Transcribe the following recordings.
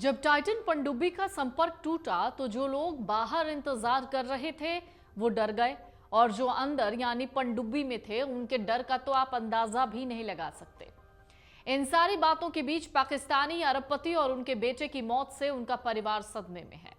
जब टाइटन पनडुब्बी का संपर्क टूटा तो जो लोग बाहर इंतजार कर रहे थे वो डर गए और जो अंदर यानी पनडुब्बी में थे उनके डर का तो आप अंदाजा भी नहीं लगा सकते। इन सारी बातों के बीच पाकिस्तानी अरबपति और उनके बेटे की मौत से उनका परिवार सदमे में है।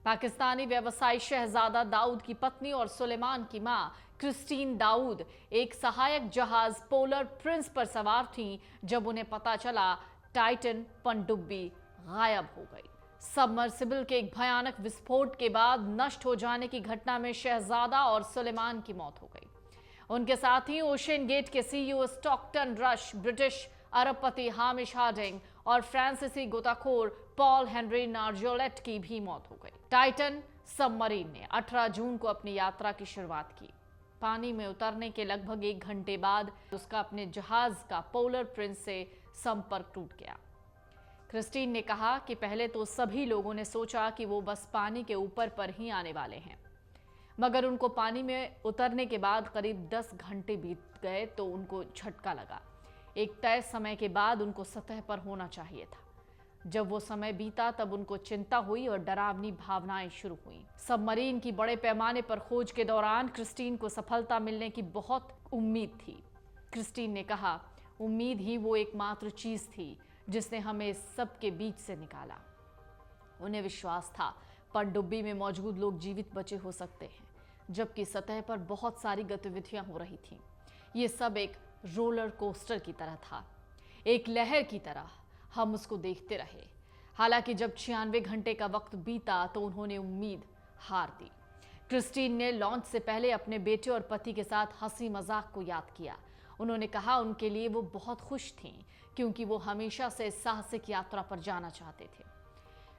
पाकिस्तानी व्यवसायी शहजादा दाऊद की पत्नी और सुलेमान की मां क्रिस्टीन दाऊद एक सहायक जहाज पोलर प्रिंस पर सवार थीं जब उन्हें पता चला टाइटन पनडुब्बी गायब हो गई। सबमर्सिबल के एक भयानक विस्फोट के बाद नष्ट हो जाने की घटना में शहजादा और सुलेमान की मौत हो गई। उनके साथ ही ओशन गेट के सीईओ स्टॉकटन रश, ब्रिटिश अरबपति हामिश हार्डिंग और फ्रांसीसी गोताखोर पॉल हेनरी नार्जोलेट की भी मौत हो गई। टाइटन सबमरीन ने 18 जून को अपनी यात्रा की शुरुआत की। पानी में उतरने के लगभग 1 घंटे बाद उसका अपने जहाज का पोलर प्रिंस से संपर्क टूट गया। क्रिस्टीन ने कहा कि पहले तो सभी लोगों ने सोचा कि वो बस पानी के ऊपर पर ही आने वाले हैं, मगर उनको पानी में उतरने के बाद करीब 10 घंटे बीत गए तो उनको झटका लगा। एक तय समय के बाद उनको सतह पर होना चाहिए था। जब वो समय बीता तब उनको चिंता हुई और डरावनी भावनाएं शुरू हुई। सबमरीन की बड़े पैमाने पर खोज के दौरान क्रिस्टीन को सफलता मिलने की बहुत उम्मीद थी। क्रिस्टीन ने कहा, उम्मीद ही वो एकमात्र चीज थी जिसने हमें सब के बीच से निकाला। उन्हें विश्वास था पनडुब्बी में मौजूद लोग जीवित बचे हो सकते हैं, जबकि सतह पर बहुत सारी गतिविधियां हो रही थीं। ये सब एक रोलर कोस्टर की तरह था, एक लहर की तरह। हम उसको देखते रहे। हालांकि जब 96 घंटे का वक्त बीता तो उन्होंने उम्मीद हार दी। क्रिस्टीन ने लॉन्च से पहले अपने बेटे और पति के साथ हंसी मजाक को याद किया। उन्होंने कहा उनके लिए वो बहुत खुश थीं क्योंकि वो हमेशा से साहसिक यात्रा पर जाना चाहते थे।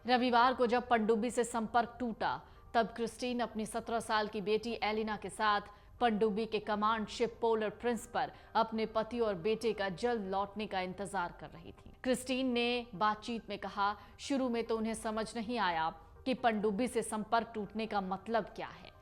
रविवार को जब पनडुब्बी से संपर्क टूटा तब क्रिस्टीन अपनी 17 साल की बेटी एलिना के साथ पनडुब्बी के कमांड शिप पोलर प्रिंस पर अपने पति और बेटे का जल्द लौटने का इंतजार कर रही थी। क्रिस्टीन ने बातचीत में कहा, शुरू में तो उन्हें समझ नहीं आया कि पनडुब्बी से संपर्क टूटने का मतलब क्या है।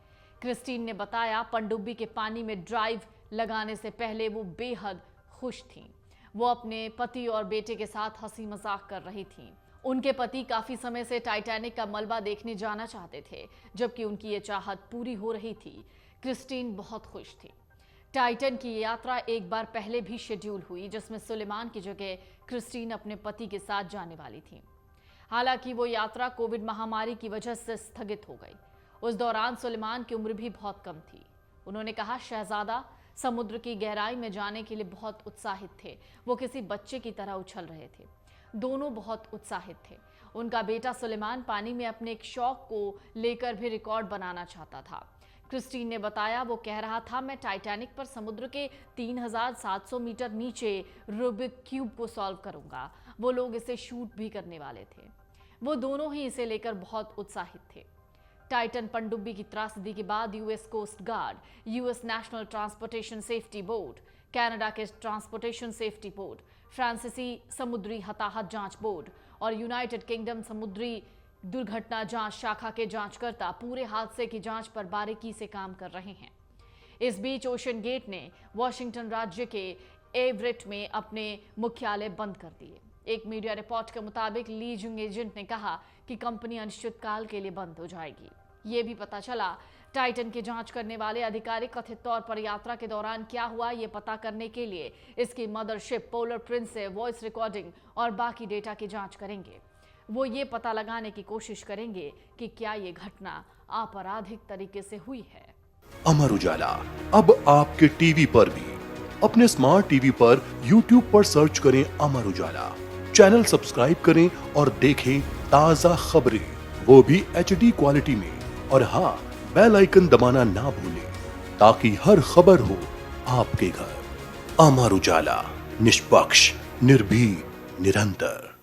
क्रिस्टीन ने बताया, पनडुब्बी के पानी में ड्राइव लगाने से पहले वो बेहद खुश थीं। वो अपने पति और बेटे के साथ हंसी मजाक कर रही थीं। उनके पति काफी समय से टाइटैनिक का मलबा देखने जाना चाहते थे, जबकि उनकी ये चाहत पूरी हो रही थी। क्रिस्टीन बहुत खुश थी। टाइटन की यात्रा एक बार पहले भी शेड्यूल हुई, जिसमें सुलेमान की जगह क्रिस्टीन अपने पति के साथ जाने वाली थी। हालांकि वो यात्रा कोविड महामारी की वजह से स्थगित हो गई। उस दौरान सुलेमान की उम्र भी बहुत कम थी। उन्होंने कहा, शहजादा समुद्र की गहराई में जाने के लिए बहुत उत्साहित थे। वो किसी बच्चे की तरह उछल रहे थे। दोनों बहुत उत्साहित थे। उनका बेटा सुलेमान पानी में अपने एक शौक को लेकर भी रिकॉर्ड बनाना चाहता था। क्रिस्टीन ने बताया, वो कह रहा था, मैं टाइटैनिक पर समुद्र के 3700 मीटर नीचे रूबिक क्यूब को सॉल्व करूंगा। वो लोग इसे शूट भी करने वाले थे। वो दोनों ही इसे लेकर बहुत उत्साहित थे। टाइटन पनडुब्बी की त्रासदी के बाद US coast guard, US national transportation safety board, Canada के ट्रांसपोर्टेशन सेफ्टी बोर्ड, फ्रांसीसी समुद्री हताहत जांच बोर्ड और यूनाइटेड किंगडम समुद्री दुर्घटना जांच शाखा के जांचकर्ता पूरे हादसे की जांच पर बारीकी से काम कर रहे हैं। इस बीच ओशन गेट ने वॉशिंगटन राज्य के एवरेट में अपने मुख्यालय बंद कर दिए। एक मीडिया रिपोर्ट के मुताबिक लीजिंग एजेंट ने कहा कि कंपनी अनिश्चितकाल के लिए बंद हो जाएगी। ये भी पता चला, टाइटन की जांच करने वाले अधिकारी कथित तौर पर यात्रा के दौरान क्या हुआ ये पता करने के लिए इसकी मदरशिप पोलर प्रिंस से वॉइस रिकॉर्डिंग और बाकी डेटा की जांच करेंगे। वो ये पता लगाने की कोशिश करेंगे कि क्या ये घटना आपराधिक तरीके से हुई है। अमर उजाला अब आपके टीवी पर भी। अपने स्मार्ट टीवी पर YouTube पर सर्च करें अमर उजाला, चैनल सब्सक्राइब करें और देखें ताजा खबरें, वो भी HD क्वालिटी में। और हाँ, बेल आइकन दबाना ना भूलें ताकि हर खबर हो आपके घर। अमर उजाला, निष्पक्ष, निर्भीक, निरंतर।